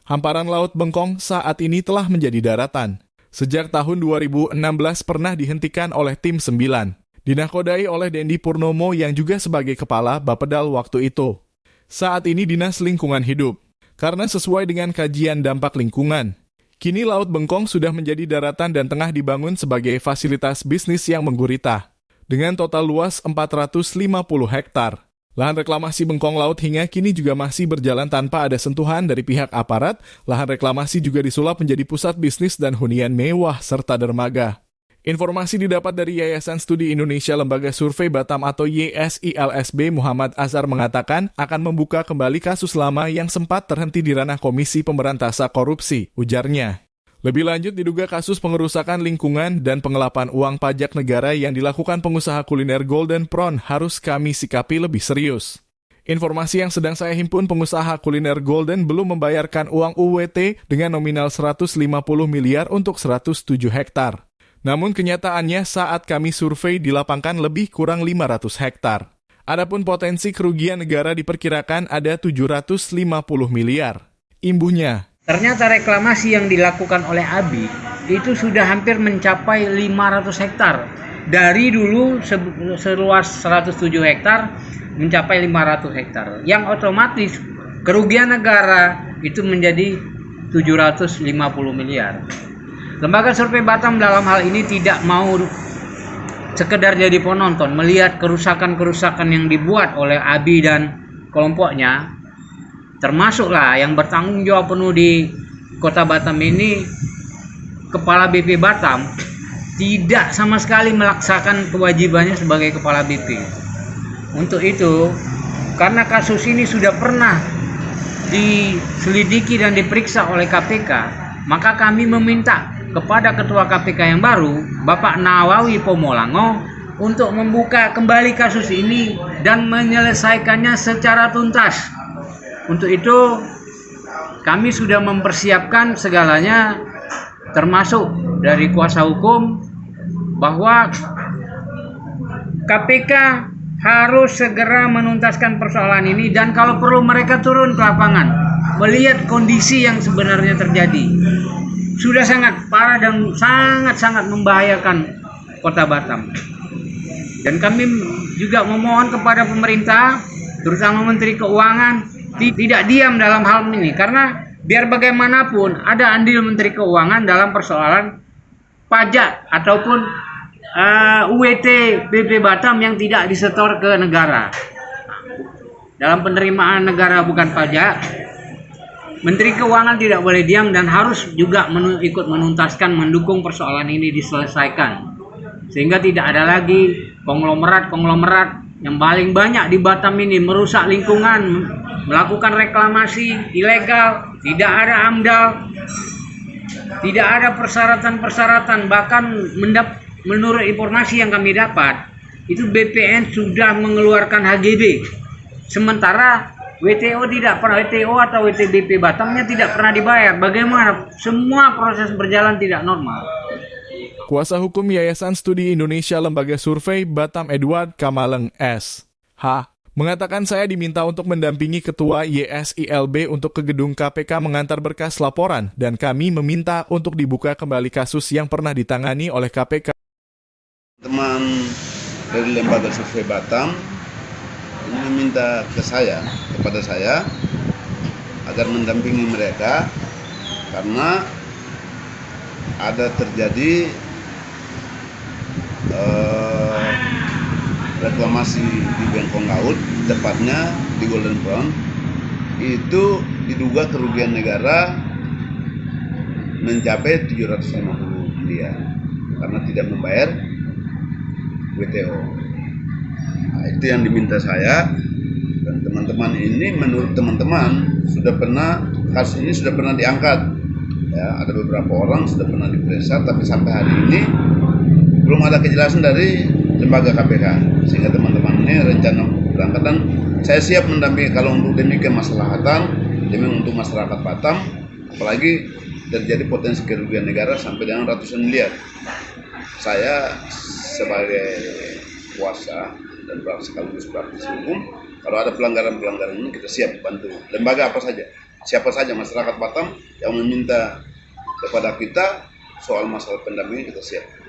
Hamparan Laut Bengkong saat ini telah menjadi daratan. Sejak tahun 2016 pernah dihentikan oleh Tim 9. Dinakodai oleh Dendi Purnomo yang juga sebagai kepala Bapedal waktu itu. Saat ini Dinas Lingkungan Hidup. Karena sesuai dengan kajian dampak lingkungan. Kini Laut Bengkong sudah menjadi daratan dan tengah dibangun sebagai fasilitas bisnis yang menggurita. Dengan total luas 450 hektar. Lahan reklamasi Bengkong Laut hingga kini juga masih berjalan tanpa ada sentuhan dari pihak aparat. Lahan reklamasi juga disulap menjadi pusat bisnis dan hunian mewah serta dermaga. Informasi didapat dari Yayasan Studi Indonesia Lembaga Survei Batam atau YSILSB. Muhammad Azhar mengatakan akan membuka kembali kasus lama yang sempat terhenti di ranah Komisi Pemberantasan Korupsi, ujarnya. Lebih lanjut diduga kasus pengerusakan lingkungan dan pengelapan uang pajak negara yang dilakukan pengusaha kuliner Golden Prawn harus kami sikapi lebih serius. Informasi yang sedang saya himpun, pengusaha kuliner Golden belum membayarkan uang UWT dengan nominal 150 miliar untuk 107 hektar. Namun kenyataannya saat kami survei dilapangkan lebih kurang 500 hektar. Adapun potensi kerugian negara diperkirakan ada 750 miliar. Imbuhnya, ternyata reklamasi yang dilakukan oleh ABI itu sudah hampir mencapai 500 hektar. Dari dulu seluas 107 hektar mencapai 500 hektar. Yang otomatis kerugian negara itu menjadi 750 miliar. Lembaga Survei Batam dalam hal ini tidak mau sekedar jadi penonton, melihat kerusakan-kerusakan yang dibuat oleh ABI dan kelompoknya. Termasuklah yang bertanggung jawab penuh di Kota Batam ini, Kepala BP Batam tidak sama sekali melaksanakan kewajibannya sebagai Kepala BP. Untuk itu, karena kasus ini sudah pernah diselidiki dan diperiksa oleh KPK, maka kami meminta kepada Ketua KPK yang baru, Bapak Nawawi Pomolango, untuk membuka kembali kasus ini dan menyelesaikannya secara tuntas. Untuk itu, kami sudah mempersiapkan segalanya, termasuk dari kuasa hukum, bahwa KPK harus segera menuntaskan persoalan ini dan kalau perlu mereka turun ke lapangan, melihat kondisi yang sebenarnya terjadi. Sudah sangat parah dan sangat-sangat membahayakan Kota Batam. Dan kami juga memohon kepada pemerintah, terutama Menteri Keuangan, tidak diam dalam hal ini, karena biar bagaimanapun ada andil Menteri Keuangan dalam persoalan pajak ataupun UWT BP Batam yang tidak disetor ke negara. Dalam penerimaan negara bukan pajak, Menteri Keuangan tidak boleh diam dan harus juga ikut menuntaskan, mendukung persoalan ini diselesaikan. Sehingga tidak ada lagi konglomerat yang paling banyak di Batam ini merusak lingkungan, melakukan reklamasi ilegal, tidak ada AMDAL, tidak ada persyaratan-persyaratan, bahkan menurut informasi yang kami dapat, itu BPN sudah mengeluarkan HGB. Sementara WTO tidak pernah, WTO atau WTBP Batamnya tidak pernah dibayar. Bagaimana? Semua proses berjalan tidak normal. Kuasa hukum Yayasan Studi Indonesia Lembaga Survei Batam Edward Kamaleng S.H. mengatakan saya diminta untuk mendampingi Ketua YSILB untuk ke gedung KPK mengantar berkas laporan dan kami meminta untuk dibuka kembali kasus yang pernah ditangani oleh KPK. Teman dari Lembaga Survei Batam ini meminta kepada saya agar mendampingi mereka karena ada terjadi reklamasi di Bengkong Laut, tepatnya di Golden Prawn, itu diduga kerugian negara mencapai 750 miliar karena tidak membayar WTO. Nah, itu yang diminta saya dan teman-teman ini. Menurut teman-teman kasus ini sudah pernah diangkat. Ya, ada beberapa orang sudah pernah diperiksa, tapi sampai hari ini belum ada kejelasan dari lembaga KPK, sehingga teman-teman ini rencana berangkat dan saya siap mendampingi kalau untuk demi kemaslahatan, demi untuk masyarakat Batam, apalagi terjadi potensi kerugian negara sampai dengan ratusan miliar. Saya sebagai kuasa dan sekaligus praktisi hukum, kalau ada pelanggaran-pelanggaran ini kita siap bantu lembaga apa saja siapa saja masyarakat Batam yang meminta kepada kita soal masalah pendampingan, kita siap.